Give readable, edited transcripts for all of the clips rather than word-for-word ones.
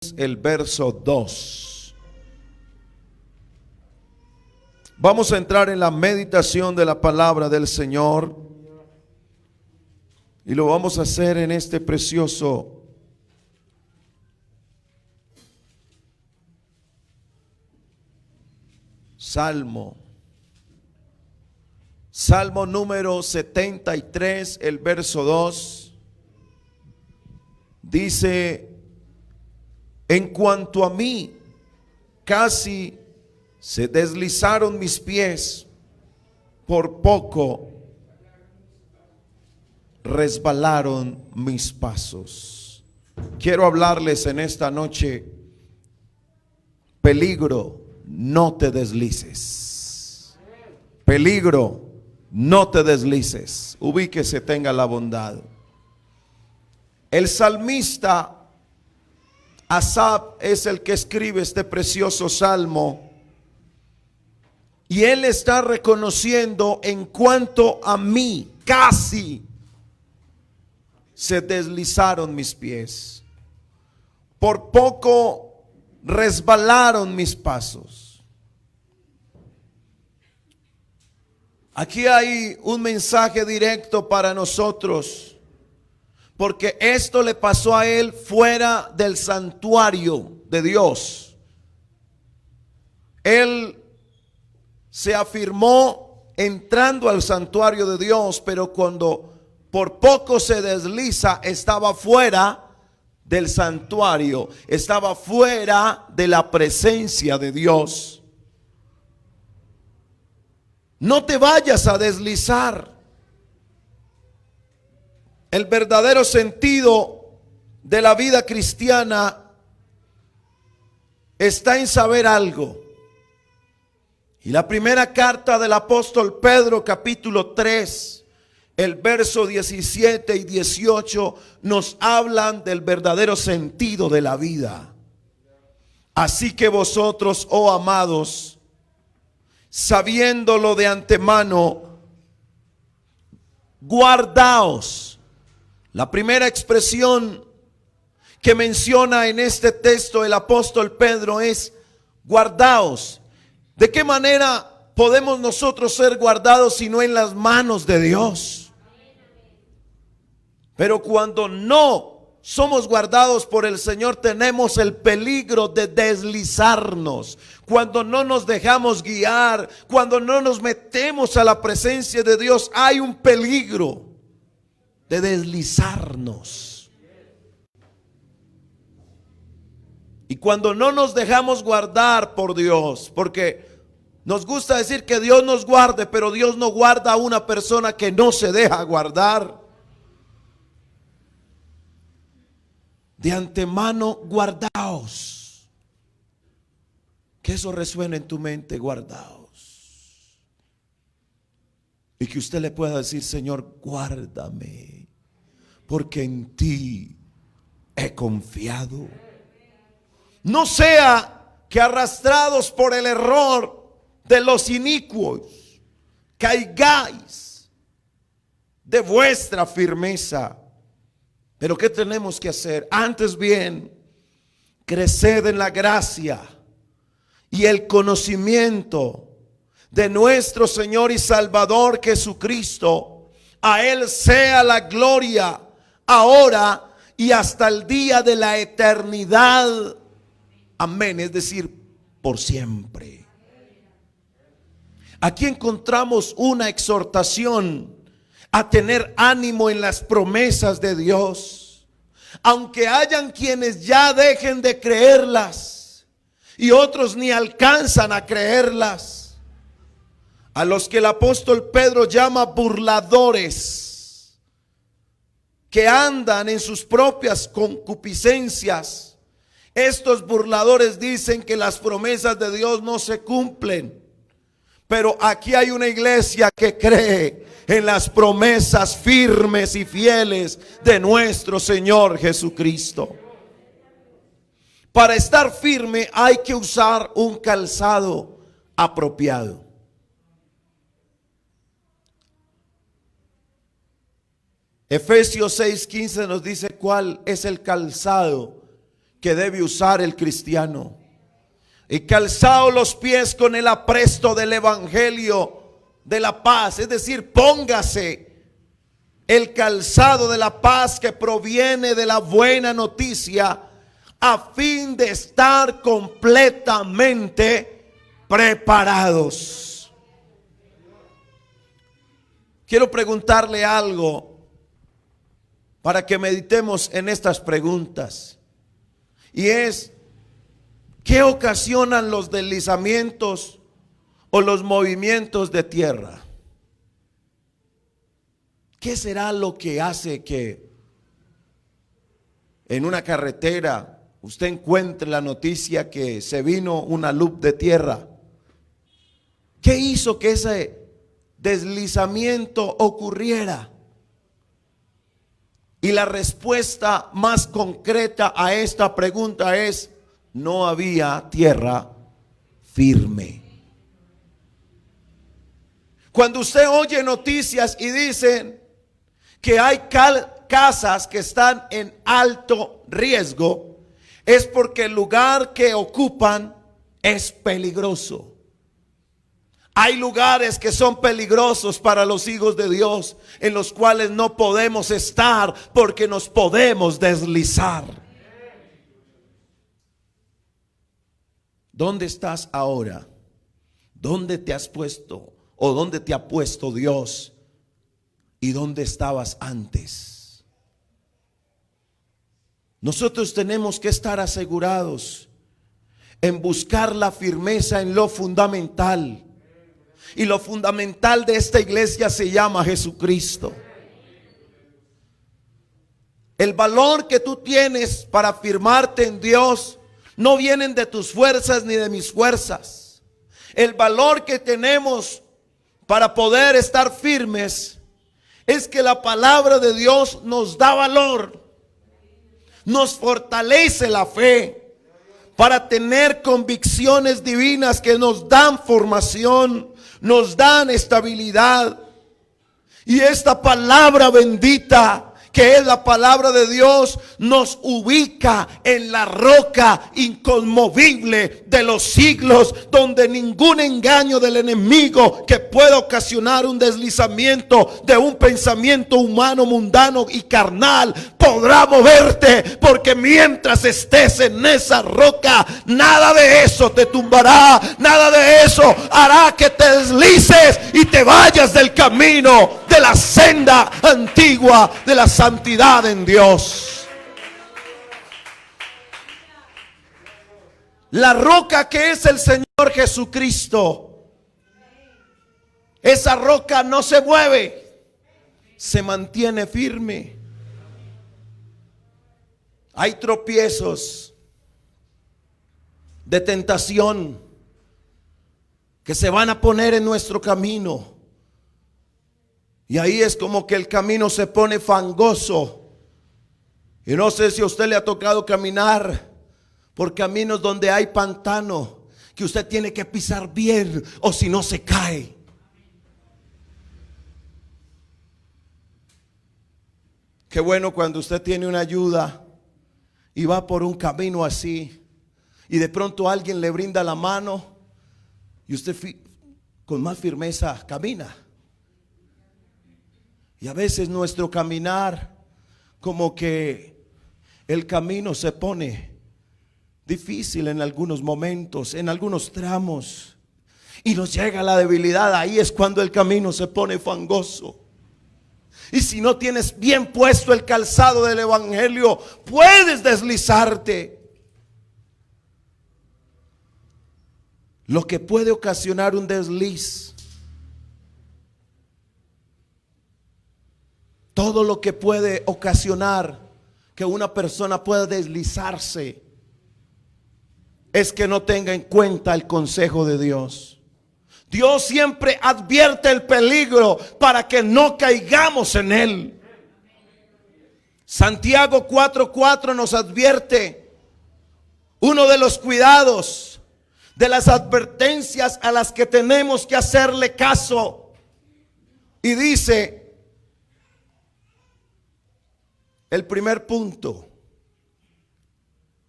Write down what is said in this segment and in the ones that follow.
el verso 2. Vamos a entrar en la meditación de la palabra del Señor y lo vamos a hacer en este precioso Salmo número 73, el verso 2. Dice: en cuanto a mí, casi se deslizaron mis pies, por poco resbalaron mis pasos. Quiero hablarles en esta noche: peligro, no te deslices. Peligro, no te deslices. Ubíquese, tenga la bondad. El salmista Asaf es el que escribe este precioso salmo, y él está reconociendo: en cuanto a mí, casi se deslizaron mis pies, por poco resbalaron mis pasos. Aquí hay un mensaje directo para nosotros, porque esto le pasó a él fuera del santuario de Dios. Él se afirmó entrando al santuario de Dios, pero cuando por poco se desliza, estaba fuera del santuario, estaba fuera de la presencia de Dios. No te vayas a deslizar. El verdadero sentido de la vida cristiana está en saber algo. Y la primera carta del apóstol Pedro, capítulo 3, el verso 17 y 18, nos hablan del verdadero sentido de la vida. Así que vosotros, oh amados, sabiéndolo de antemano, guardaos. La primera expresión que menciona en este texto el apóstol Pedro es: guardaos. ¿De qué manera podemos nosotros ser guardados si no en las manos de Dios? Pero cuando no somos guardados por el Señor, tenemos el peligro de deslizarnos. Cuando no nos dejamos guiar, cuando no nos metemos a la presencia de Dios, hay un peligro de deslizarnos. Y cuando no nos dejamos guardar por Dios, porque nos gusta decir que Dios nos guarde, pero Dios no guarda a una persona que no se deja guardar. De antemano, guardaos. Que eso resuene en tu mente: guardaos. Y que usted le pueda decir: Señor, guárdame, porque en ti he confiado. No sea que, arrastrados por el error de los inicuos, caigáis de vuestra firmeza. Pero ¿qué tenemos que hacer? Antes bien, creced en la gracia y el conocimiento de nuestro Señor y Salvador Jesucristo. A Él sea la gloria ahora y hasta el día de la eternidad. Amén. Es decir, por siempre. Aquí encontramos una exhortación a tener ánimo en las promesas de Dios, aunque hayan quienes ya dejen de creerlas y otros ni alcanzan a creerlas. A los que el apóstol Pedro llama burladores, que andan en sus propias concupiscencias. Estos burladores dicen que las promesas de Dios no se cumplen. Pero aquí hay una iglesia que cree en las promesas firmes y fieles de nuestro Señor Jesucristo. Para estar firme hay que usar un calzado apropiado. Efesios 6:15 nos dice cuál es el calzado que debe usar el cristiano. Y calzaos los pies con el apresto del evangelio de la paz. Es decir, póngase el calzado de la paz que proviene de la buena noticia, a fin de estar completamente preparados. Quiero preguntarle algo para que meditemos en estas preguntas. Y es, ¿qué ocasionan los deslizamientos o los movimientos de tierra? ¿Qué será lo que hace que en una carretera usted encuentre la noticia que se vino una luz de tierra? ¿Qué hizo que ese deslizamiento ocurriera? Y la respuesta más concreta a esta pregunta es: no había tierra firme. Cuando usted oye noticias y dicen que hay casas que están en alto riesgo, es porque el lugar que ocupan es peligroso. Hay lugares que son peligrosos para los hijos de Dios, en los cuales no podemos estar porque nos podemos deslizar. ¿Dónde estás ahora? ¿Dónde te has puesto? ¿O dónde te ha puesto Dios? ¿Y dónde estabas antes? Nosotros tenemos que estar asegurados en buscar la firmeza en lo fundamental. Y lo fundamental de esta iglesia se llama Jesucristo. El valor que tú tienes para firmarte en Dios no vienen de tus fuerzas ni de mis fuerzas. El valor que tenemos para poder estar firmes es que la palabra de Dios nos da valor, nos fortalece la fe para tener convicciones divinas que nos dan formación, nos dan estabilidad. Y esta palabra bendita, que es la palabra de Dios, nos ubica en la roca inconmovible de los siglos, donde ningún engaño del enemigo que pueda ocasionar un deslizamiento de un pensamiento humano, mundano y carnal podrá moverte, porque mientras estés en esa roca, nada de eso te tumbará, nada de eso hará que te deslices y te vayas del camino, de la senda antigua de la santidad en Dios. La roca que es el Señor Jesucristo, esa roca no se mueve, se mantiene firme. Hay tropiezos de tentación que se van a poner en nuestro camino. Y ahí es como que el camino se pone fangoso. Y no sé si a usted le ha tocado caminar por caminos donde hay pantano, que usted tiene que pisar bien o si no se cae. Qué bueno cuando usted tiene una ayuda y va por un camino así, y de pronto alguien le brinda la mano y usted con más firmeza camina. Y a veces nuestro caminar, como que el camino se pone difícil en algunos momentos, en algunos tramos, y nos llega la debilidad. Ahí es cuando el camino se pone fangoso. Y si no tienes bien puesto el calzado del evangelio, puedes deslizarte. Lo que puede ocasionar un desliz, todo lo que puede ocasionar que una persona pueda deslizarse, es que no tenga en cuenta el consejo de Dios. Dios siempre advierte el peligro para que no caigamos en él. Santiago 4:4 nos advierte uno de los cuidados, de las advertencias a las que tenemos que hacerle caso. Y dice, el primer punto: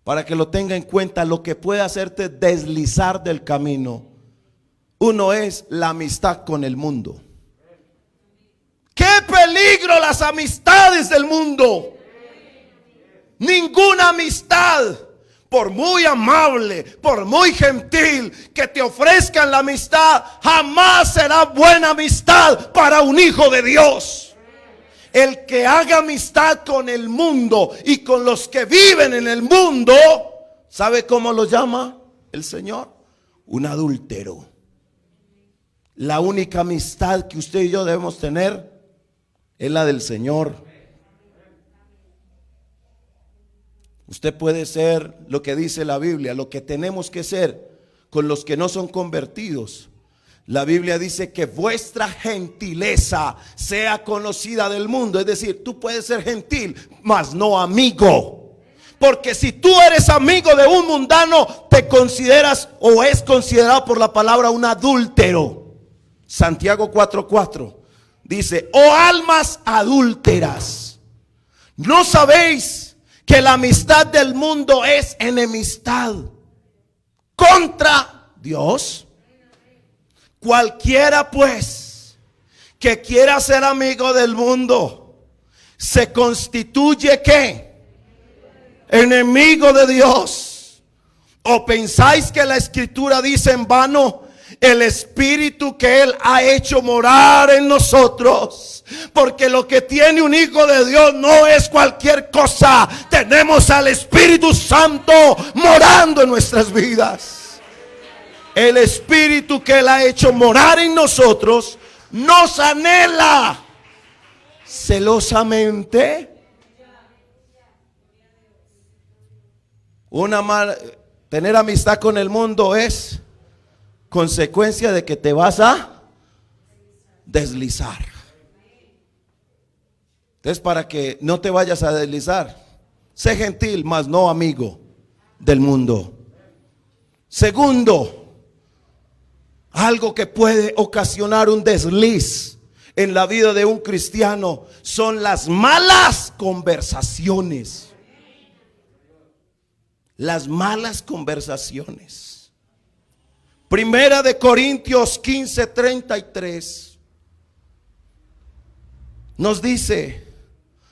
para que lo tenga en cuenta, lo que puede hacerte deslizar del camino. Uno es la amistad con el mundo. ¡Qué peligro las amistades del mundo! Ninguna amistad, por muy amable, por muy gentil que te ofrezcan la amistad, jamás será buena amistad para un hijo de Dios. El que haga amistad con el mundo y con los que viven en el mundo, ¿sabe cómo lo llama el Señor? Un adúltero. La única amistad que usted y yo debemos tener es la del Señor. Usted puede ser lo que dice la Biblia, lo que tenemos que ser con los que no son convertidos. La Biblia dice que vuestra gentileza sea conocida del mundo. Es decir, tú puedes ser gentil, mas no amigo. Porque si tú eres amigo de un mundano, te consideras o es considerado por la palabra un adúltero. Santiago 4:4 dice: oh almas adúlteras, ¿no sabéis que la amistad del mundo es enemistad contra Dios? Cualquiera pues que quiera ser amigo del mundo se constituye ¿qué? Enemigo de Dios. ¿O pensáis que la Escritura dice en vano? El Espíritu que Él ha hecho morar en nosotros. Porque lo que tiene un hijo de Dios no es cualquier cosa. Tenemos al Espíritu Santo morando en nuestras vidas. El Espíritu que Él ha hecho morar en nosotros nos anhela celosamente. Tener amistad con el mundo es consecuencia de que te vas a deslizar. Entonces, para que no te vayas a deslizar, sé gentil, mas no amigo del mundo. Segundo, algo que puede ocasionar un desliz en la vida de un cristiano son las malas conversaciones. Las malas conversaciones. Primera de Corintios 15:33 nos dice: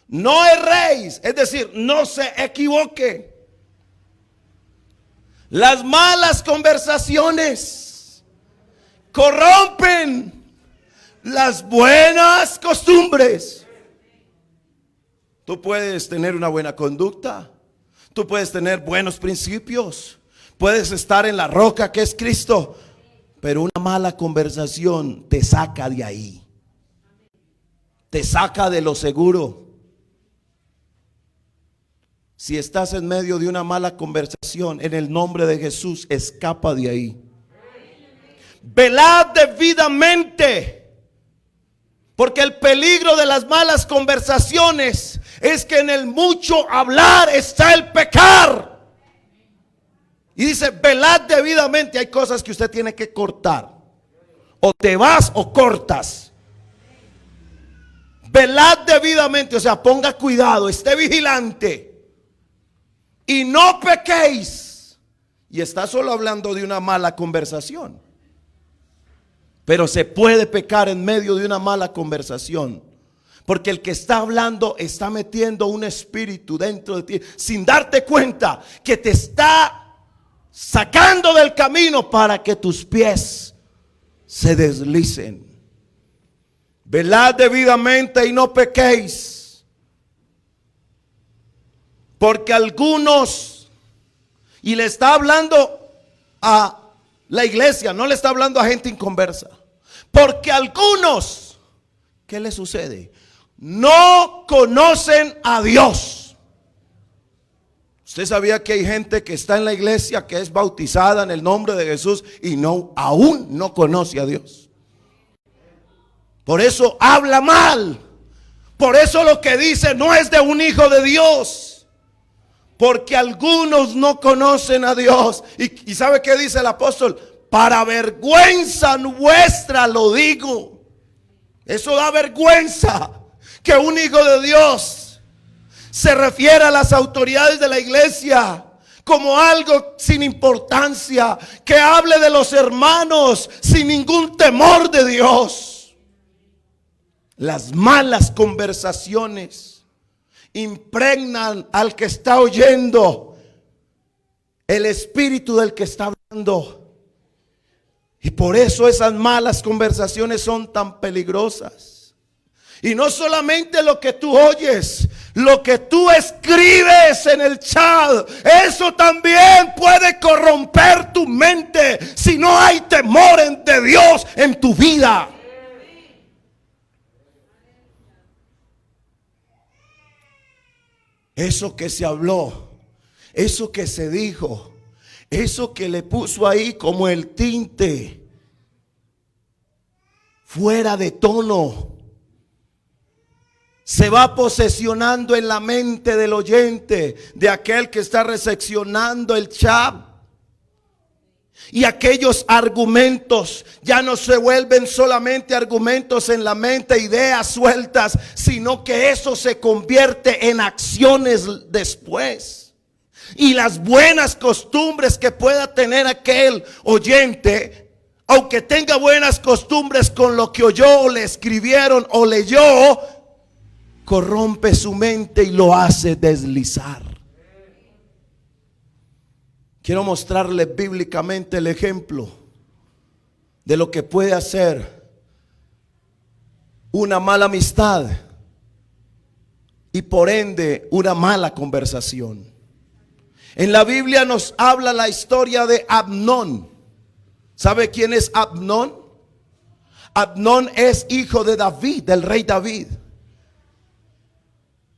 no erréis, es decir, no se equivoque. Las malas conversaciones corrompen las buenas costumbres. Tú puedes tener una buena conducta, tú puedes tener buenos principios, puedes estar en la roca que es Cristo, pero una mala conversación te saca de ahí, te saca de lo seguro. Si estás en medio de una mala conversación, en el nombre de Jesús, escapa de ahí. Velad debidamente, porque el peligro de las malas conversaciones es que en el mucho hablar está el pecar. Y dice: velad debidamente. Hay cosas que usted tiene que cortar. O te vas o cortas. Velad debidamente, o sea, ponga cuidado, esté vigilante y no pequéis. Y está solo hablando de una mala conversación. Pero se puede pecar en medio de una mala conversación. Porque el que está hablando está metiendo un espíritu dentro de ti sin darte cuenta, que te está sacando del camino para que tus pies se deslicen. Velad debidamente y no pequéis. Porque algunos, y le está hablando a la iglesia, no le está hablando a gente inconversa. Porque algunos, ¿qué le sucede? No conocen a Dios. Usted sabía que hay gente que está en la iglesia, que es bautizada en el nombre de Jesús y aún no conoce a Dios. Por eso habla mal. Por eso lo que dice no es de un hijo de Dios. Porque algunos no conocen a Dios. ¿Y sabe qué dice el apóstol? Para vergüenza vuestra lo digo. Eso da vergüenza, que un hijo de Dios se refiere a las autoridades de la iglesia como algo sin importancia, que hable de los hermanos sin ningún temor de Dios. Las malas conversaciones impregnan al que está oyendo el espíritu del que está hablando. Y por eso esas malas conversaciones son tan peligrosas. Y no solamente lo que tú oyes, lo que tú escribes en el chat, eso también puede corromper tu mente si no hay temor de Dios en tu vida. Eso que se habló, eso que se dijo, eso que le puso ahí como el tinte fuera de tono, se va posesionando en la mente del oyente, de aquel que está recepcionando el chat. Y aquellos argumentos ya no se vuelven solamente argumentos en la mente, ideas sueltas, sino que eso se convierte en acciones después. Y las buenas costumbres que pueda tener aquel oyente, aunque tenga buenas costumbres con lo que oyó, o le escribieron o leyó, corrompe su mente y lo hace deslizar. Quiero mostrarle bíblicamente el ejemplo de lo que puede hacer una mala amistad y por ende una mala conversación. En la Biblia nos habla la historia de Amnón. ¿Sabe quién es Amnón? Amnón es hijo de David, del rey David.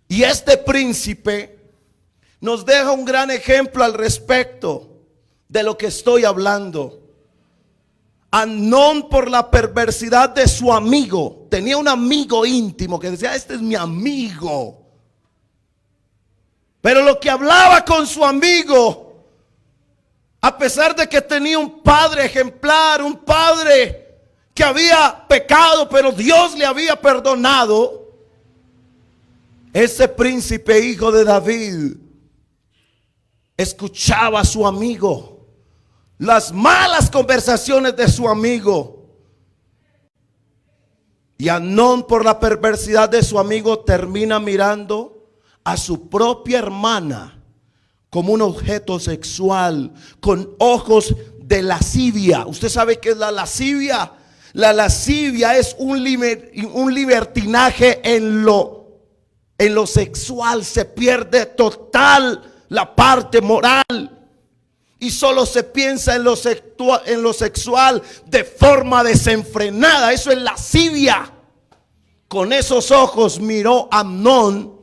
Y este príncipe nos deja un gran ejemplo al respecto de lo que estoy hablando. Amnón, por la perversidad de su amigo, tenía un amigo íntimo que decía: este es mi amigo. Pero lo que hablaba con su amigo, a pesar de que tenía un padre ejemplar, un padre que había pecado, pero Dios le había perdonado, ese príncipe, hijo de David, escuchaba a su amigo, las malas conversaciones de su amigo. Y Amnón, por la perversidad de su amigo, termina mirando a su propia hermana como un objeto sexual, con ojos de lascivia. ¿Usted sabe qué es la lascivia? La lascivia es un libertinaje en lo sexual. Se pierde total la parte moral y solo se piensa en lo sexual de forma desenfrenada. Eso es lascivia. Con esos ojos miró Amnón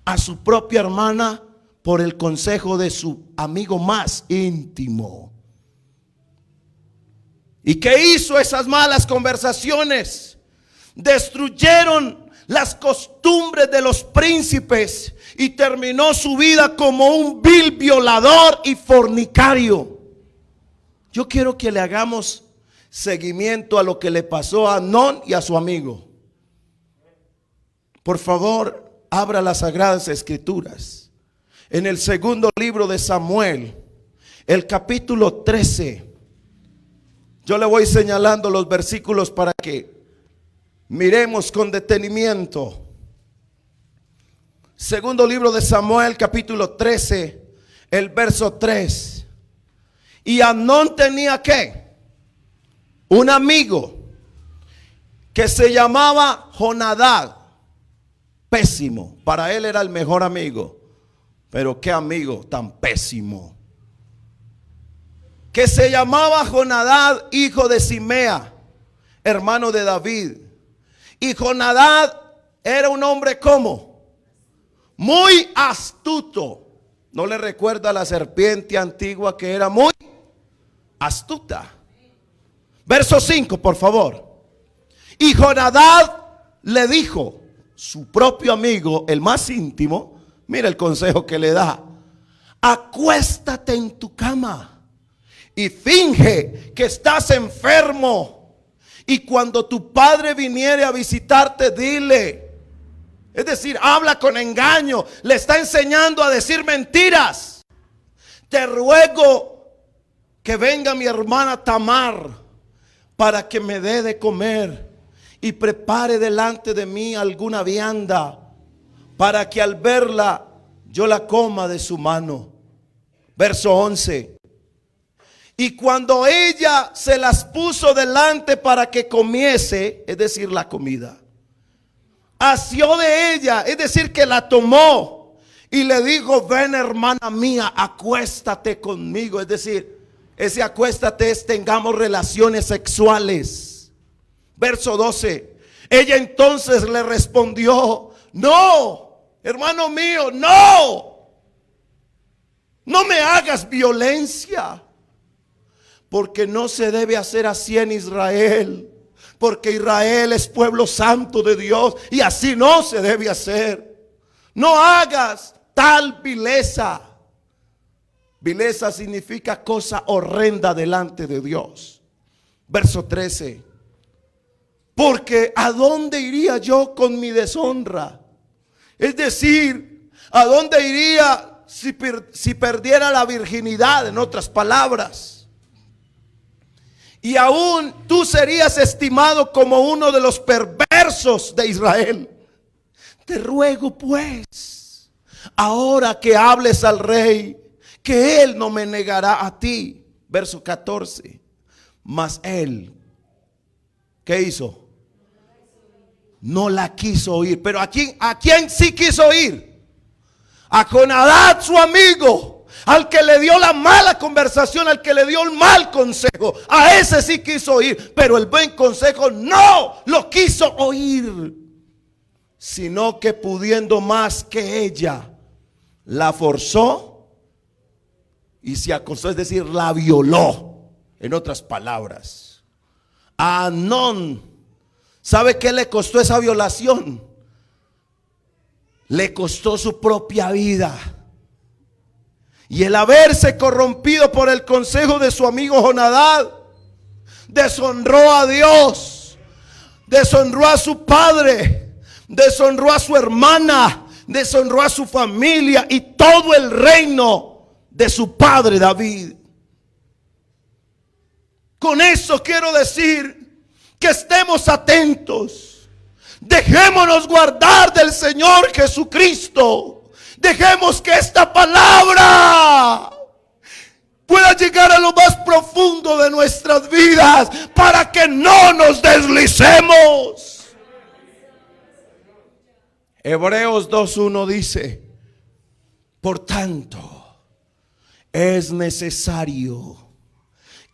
a su propia hermana por el consejo de su amigo más íntimo. ¿Y qué hizo esas malas conversaciones? Destruyeron las costumbres de los príncipes y terminó su vida como un vil violador y fornicario. Yo quiero que le hagamos seguimiento a lo que le pasó a Amnón y a su amigo. Por favor, abra las Sagradas Escrituras. En el segundo libro de Samuel, el capítulo 13. Yo le voy señalando los versículos para que miremos con detenimiento. Segundo libro de Samuel, capítulo 13, el verso 3. Y Amnón tenía ¿qué? Un amigo que se llamaba Jonadab. Pésimo. Para él era el mejor amigo. Pero qué amigo tan pésimo. Que se llamaba Jonadab, hijo de Simea, hermano de David. Y Jonadab era un hombre como muy astuto. ¿No le recuerda a la serpiente antigua que era muy astuta? Verso 5, por favor. Y Jonadab le dijo, su propio amigo, el más íntimo, mira el consejo que le da: acuéstate en tu cama y finge que estás enfermo, y cuando tu padre viniere a visitarte, dile. Es decir, habla con engaño, le está enseñando a decir mentiras. te ruego que venga mi hermana Tamar para que me dé de comer y prepare delante de mí alguna vianda para que al verla yo la coma de su mano. Verso 11. Y cuando ella se las puso delante para que comiese, es decir, la comida, asió de ella, es decir, que la tomó y le dijo: ven, hermana mía, acuéstate conmigo. Es decir, ese acuéstate es tengamos relaciones sexuales. Verso 12. Ella entonces le respondió: no, hermano mío, no me hagas violencia, porque no se debe hacer así en Israel, porque Israel es pueblo santo de Dios y así no se debe hacer. No hagas tal vileza. Vileza significa cosa horrenda delante de Dios. Verso 13. Porque ¿a dónde iría yo con mi deshonra? Es decir, ¿a dónde iría si perdiera la virginidad? En otras palabras. Y aún tú serías estimado como uno de los perversos de Israel. Te ruego pues, ahora que hables al rey, que él no me negará a ti. Verso 14. Mas él, ¿qué hizo? No la quiso oír. Pero ¿a quién sí quiso oír? A Jonadab, su amigo. Al que le dio la mala conversación, al que le dio el mal consejo, a ese sí quiso oír. Pero el buen consejo no lo quiso oír, sino que pudiendo más que ella, la forzó y se acostó, es decir, la violó. En otras palabras, a Amnón, ¿sabe qué le costó esa violación? Le costó su propia vida. Y el haberse corrompido por el consejo de su amigo Jonadab, deshonró a Dios, deshonró a su padre, deshonró a su hermana, deshonró a su familia y todo el reino de su padre David. Con eso quiero decir que estemos atentos. Dejémonos guardar del Señor Jesucristo. Dejemos que esta palabra pueda llegar a lo más profundo de nuestras vidas para que no nos deslicemos. Hebreos 2:1 dice: por tanto, es necesario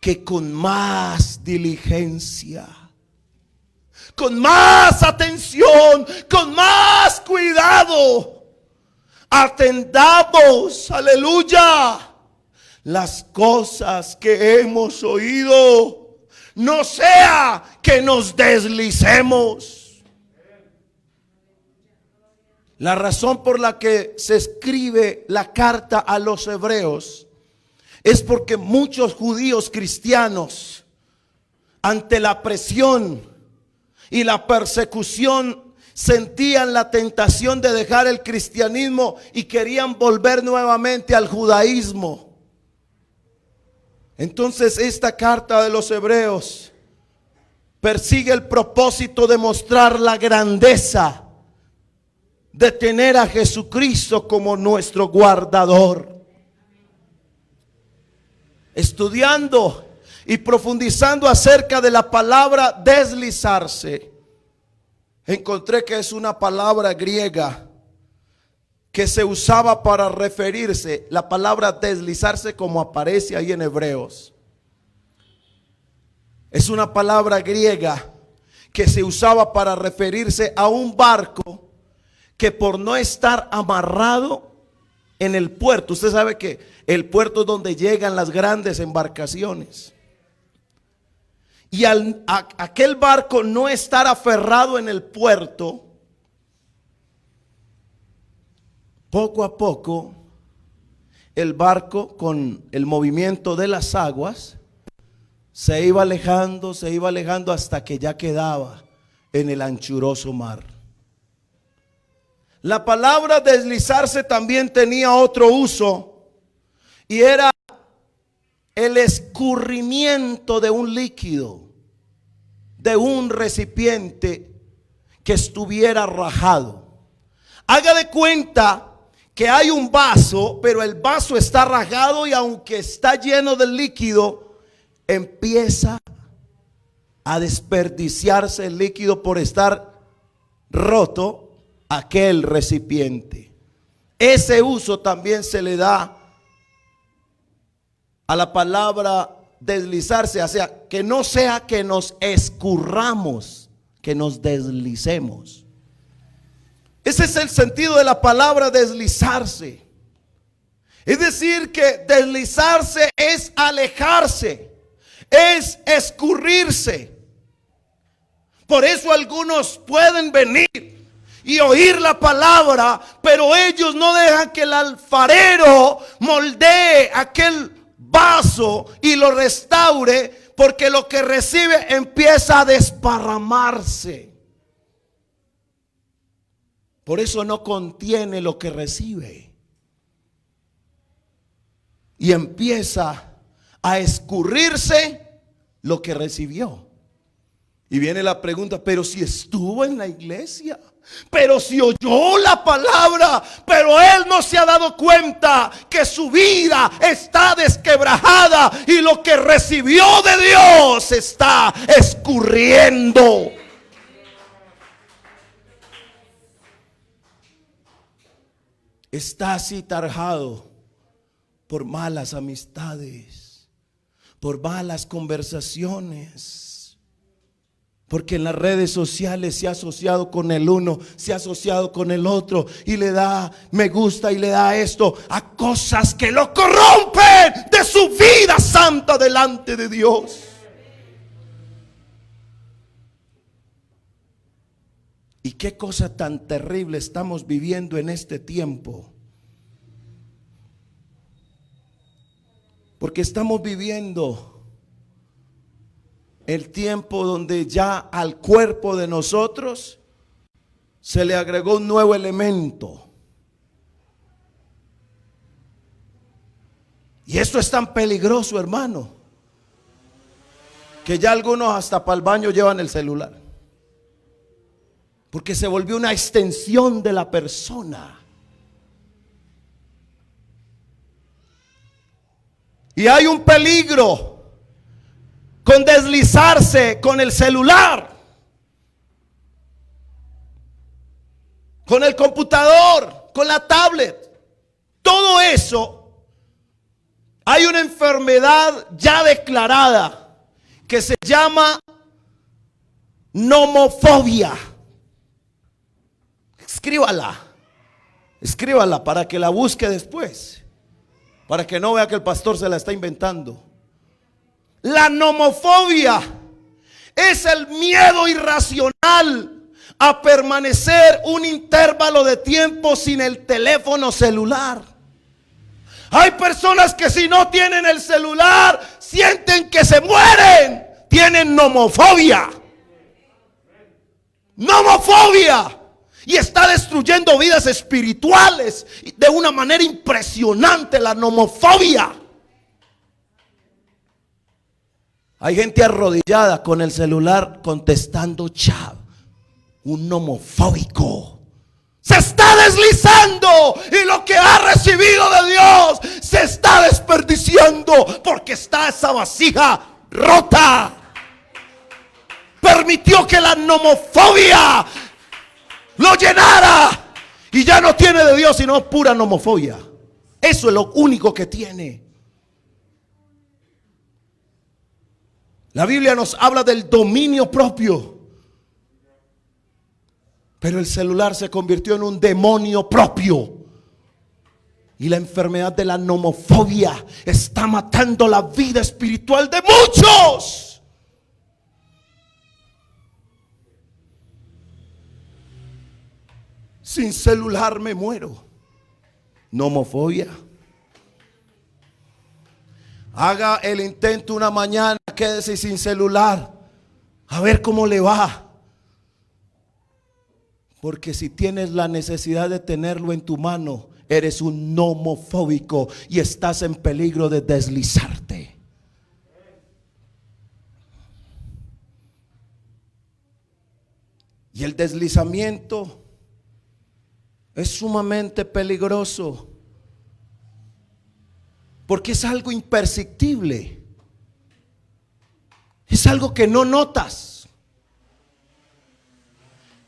que con más diligencia, con más atención, con más cuidado, atendamos, aleluya, las cosas que hemos oído, no sea que nos deslicemos. La razón por la que se escribe la carta a los hebreos es porque muchos judíos cristianos, ante la presión y la persecución, sentían la tentación de dejar el cristianismo y querían volver nuevamente al judaísmo. Entonces esta carta de los hebreos persigue el propósito de mostrar la grandeza de tener a Jesucristo como nuestro guardador. Estudiando y profundizando acerca de la palabra deslizarse, encontré que es una palabra griega que se usaba para referirse, la palabra deslizarse como aparece ahí en Hebreos. Es una palabra griega que se usaba para referirse a un barco que por no estar amarrado en el puerto, usted sabe que el puerto es donde llegan las grandes embarcaciones. Y aquel barco no estar aferrado en el puerto, poco a poco el barco, con el movimiento de las aguas, se iba alejando hasta que ya quedaba en el anchuroso mar. La palabra deslizarse también tenía otro uso, Y era el escurrimiento de un líquido, de un recipiente que estuviera rajado. Haga de cuenta que hay un vaso, pero el vaso está rajado y aunque está lleno de líquido, empieza a desperdiciarse el líquido por estar roto aquel recipiente. Ese uso también se le da a la palabra deslizarse, o sea, que no sea que nos escurramos, que nos deslicemos. Ese es el sentido de la palabra deslizarse. Es decir, que deslizarse es alejarse, es escurrirse. Por eso algunos pueden venir y oír la palabra, pero ellos no dejan que el alfarero moldee aquel vaso y lo restaure, porque lo que recibe empieza a desparramarse. Por eso no contiene lo que recibe y empieza a escurrirse lo que recibió. Y viene la pregunta, pero si estuvo en la iglesia, pero si oyó la palabra, pero él no se ha dado cuenta que su vida está desquebrajada y lo que recibió de Dios se está escurriendo. Está así tarjado por malas amistades, por malas conversaciones. Porque en las redes sociales se ha asociado con el uno, se ha asociado con el otro y le da me gusta y le da esto a cosas que lo corrompen de su vida santa delante de Dios. Y qué cosa tan terrible estamos viviendo en este tiempo. Porque estamos viviendo el tiempo donde ya al cuerpo de nosotros se le agregó un nuevo elemento. Y esto es tan peligroso, hermano, que ya algunos hasta para el baño llevan el celular. Porque se volvió una extensión de la persona. Y hay un peligro con deslizarse con el celular, con el computador, con la tablet. Todo eso, hay una enfermedad ya declarada que se llama nomofobia. Escríbala para que la busque después, para que no vea que el pastor se la está inventando. La nomofobia es el miedo irracional a permanecer un intervalo de tiempo sin el teléfono celular. Hay personas que si no tienen el celular sienten que se mueren. Tienen nomofobia. Nomofobia. Y está destruyendo vidas espirituales de una manera impresionante, la nomofobia. Hay gente arrodillada con el celular contestando chat. Un nomofóbico. Se está deslizando y lo que ha recibido de Dios se está desperdiciando porque está esa vasija rota. Permitió que la nomofobia lo llenara y ya no tiene de Dios sino pura nomofobia. Eso es lo único que tiene. La Biblia nos habla del dominio propio, pero el celular se convirtió en un demonio propio. Y la enfermedad de la nomofobia está matando la vida espiritual de muchos. Sin celular me muero. Nomofobia. Haga el intento una mañana, quédese sin celular, a ver cómo le va. Porque si tienes la necesidad de tenerlo en tu mano, eres un nomofóbico y estás en peligro de deslizarte. Y el deslizamiento es sumamente peligroso, porque es algo imperceptible, es algo que no notas.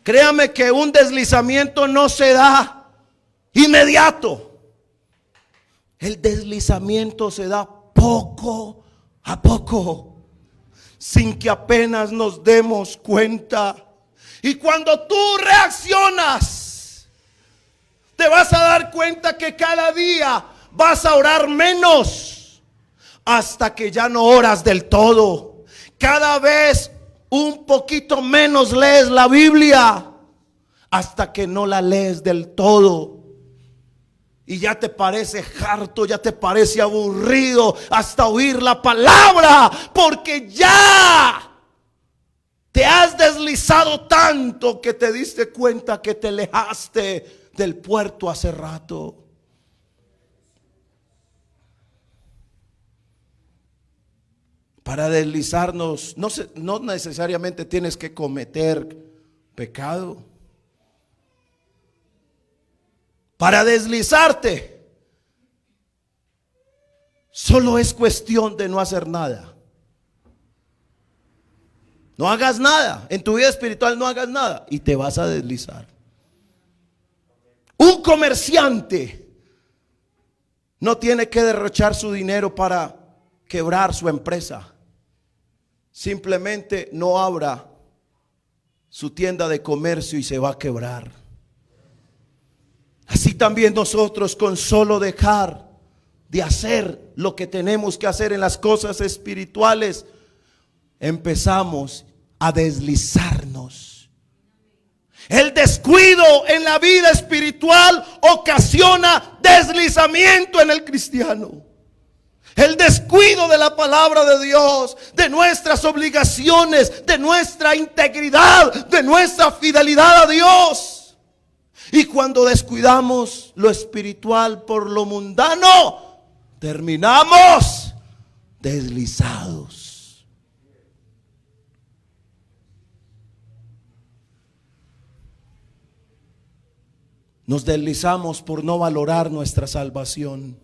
Créame que un deslizamiento no se da inmediato. El deslizamiento se da poco a poco, sin que apenas nos demos cuenta. Y cuando tú reaccionas, te vas a dar cuenta que cada día vas a orar menos, hasta que ya no oras del todo. Cada vez un poquito menos lees la Biblia, hasta que no la lees del todo. Y ya te parece harto, ya te parece aburrido hasta oír la palabra, porque ya te has deslizado tanto que te diste cuenta que te alejaste del puerto hace rato. Para deslizarnos, no necesariamente tienes que cometer pecado. Para deslizarte, solo es cuestión de no hacer nada. No hagas nada. En tu vida espiritual no hagas nada y te vas a deslizar. Un comerciante no tiene que derrochar su dinero para quebrar su empresa. Simplemente no abra su tienda de comercio y se va a quebrar. Así también nosotros, con solo dejar de hacer lo que tenemos que hacer en las cosas espirituales, empezamos a deslizarnos. El descuido en la vida espiritual ocasiona deslizamiento en el cristiano. El descuido de la palabra de Dios, de nuestras obligaciones, de nuestra integridad, de nuestra fidelidad a Dios. Y cuando descuidamos lo espiritual por lo mundano, terminamos deslizados. Nos deslizamos por no valorar nuestra salvación,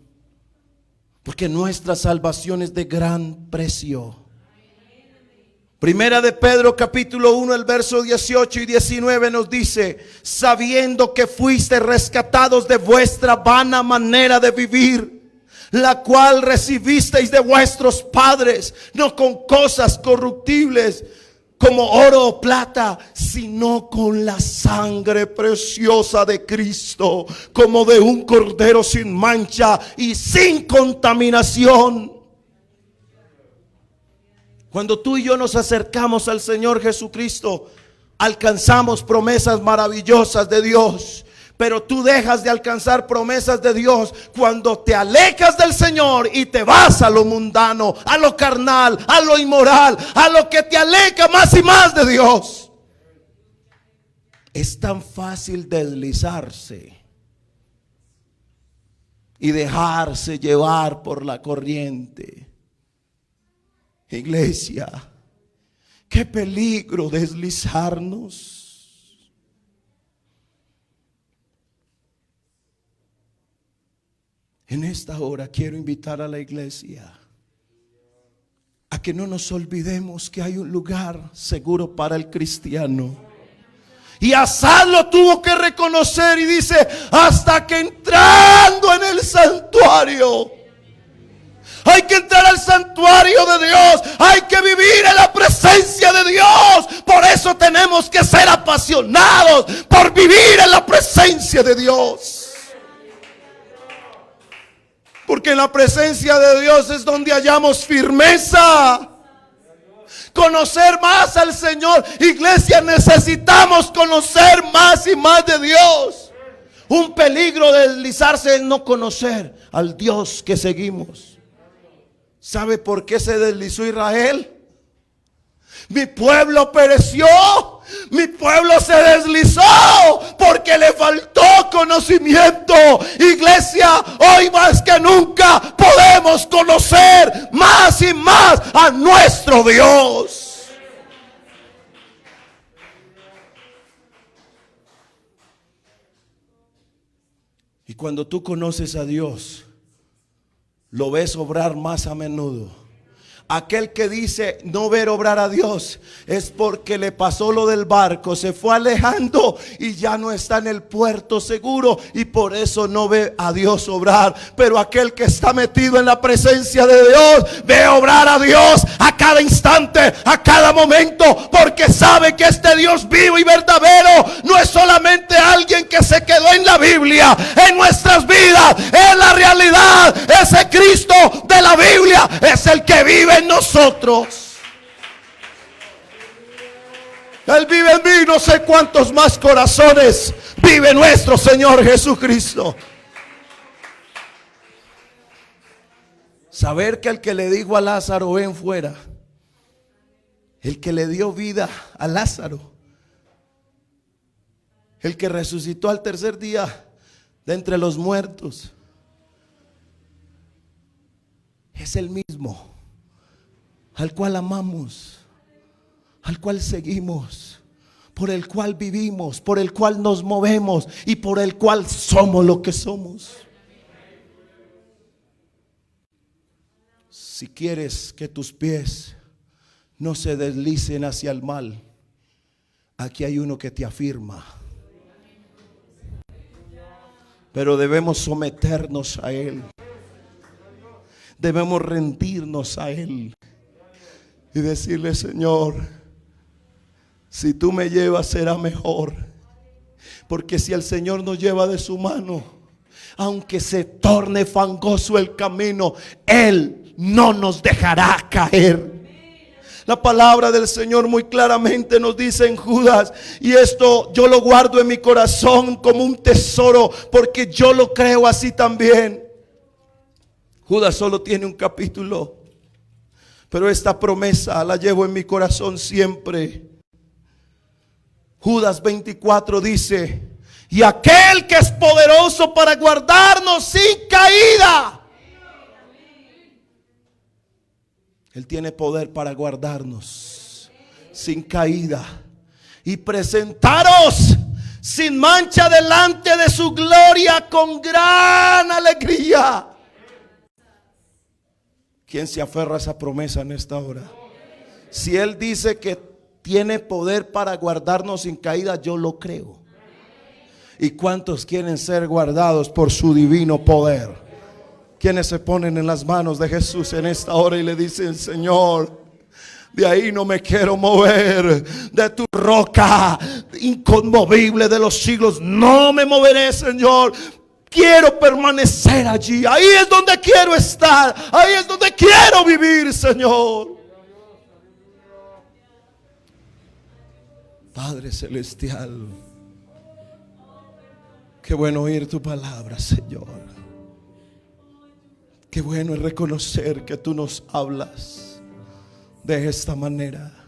porque nuestra salvación es de gran precio. Primera de Pedro capítulo 1, el verso 18 y 19 nos dice: sabiendo que fuiste rescatados de vuestra vana manera de vivir, la cual recibisteis de vuestros padres, no con cosas corruptibles como oro o plata, sino con la sangre preciosa de Cristo, como de un cordero sin mancha y sin contaminación. Cuando tú y yo nos acercamos al Señor Jesucristo, alcanzamos promesas maravillosas de Dios. Pero tú dejas de alcanzar promesas de Dios cuando te alejas del Señor y te vas a lo mundano, a lo carnal, a lo inmoral, a lo que te aleja más y más de Dios. Es tan fácil deslizarse y dejarse llevar por la corriente. Iglesia, qué peligro deslizarnos. En esta hora quiero invitar a la iglesia a que no nos olvidemos que hay un lugar seguro para el cristiano. Y Asaf lo tuvo que reconocer y dice: hasta que entrando en el santuario. Hay que entrar al santuario de Dios. Hay que vivir en la presencia de Dios. Por eso tenemos que ser apasionados por vivir en la presencia de Dios. Porque en la presencia de Dios es donde hallamos firmeza. Conocer más al Señor. Iglesia, necesitamos conocer más y más de Dios. Un peligro de deslizarse es no conocer al Dios que seguimos. ¿Sabe por qué se deslizó Israel? Mi pueblo pereció Mi pueblo se deslizó porque le faltó conocimiento. Iglesia, hoy más que nunca podemos conocer más y más a nuestro Dios. Y cuando tú conoces a Dios, lo ves obrar más a menudo. Aquel que dice no ver obrar a Dios es porque le pasó lo del barco, se fue alejando y ya no está en el puerto seguro y por eso no ve a Dios obrar. Pero aquel que está metido en la presencia de Dios ve obrar a Dios a cada instante, a cada momento, porque sabe que este Dios vivo y verdadero no es solamente alguien que se quedó en la Biblia. En nuestras vidas es la realidad. Ese Cristo de la Biblia es el que vive en nosotros. Él vive en mí. No sé cuántos más corazones vive nuestro Señor Jesucristo. Saber que el que le dijo a Lázaro ven fuera, el que le dio vida a Lázaro, el que resucitó al tercer día de entre los muertos, es el mismo al cual amamos, al cual seguimos, por el cual vivimos, por el cual nos movemos y por el cual somos lo que somos. Si quieres que tus pies no se deslicen hacia el mal, aquí hay uno que te afirma. Pero debemos someternos a Él. Debemos rendirnos a Él y decirle: Señor, si tú me llevas será mejor. Porque si el Señor nos lleva de su mano, aunque se torne fangoso el camino, Él no nos dejará caer. La palabra del Señor muy claramente nos dice en Judas, y esto yo lo guardo en mi corazón como un tesoro, porque yo lo creo así también. Judas solo tiene un capítulo, pero esta promesa la llevo en mi corazón siempre. Judas 24 dice: y aquel que es poderoso para guardarnos sin caída. Él tiene poder para guardarnos sin caída y presentaros sin mancha delante de su gloria con gran alegría. ¿Quién se aferra a esa promesa en esta hora? Si Él dice que tiene poder para guardarnos sin caída, yo lo creo. ¿Y cuántos quieren ser guardados por su divino poder? ¿Quiénes se ponen en las manos de Jesús en esta hora y le dicen: Señor, de ahí no me quiero mover, de tu roca inconmovible de los siglos no me moveré, Señor? Quiero permanecer allí. Ahí es donde quiero estar. Ahí es donde quiero vivir, Señor. Padre celestial, qué bueno oír tu palabra, Señor. Qué bueno es reconocer que tú nos hablas de esta manera.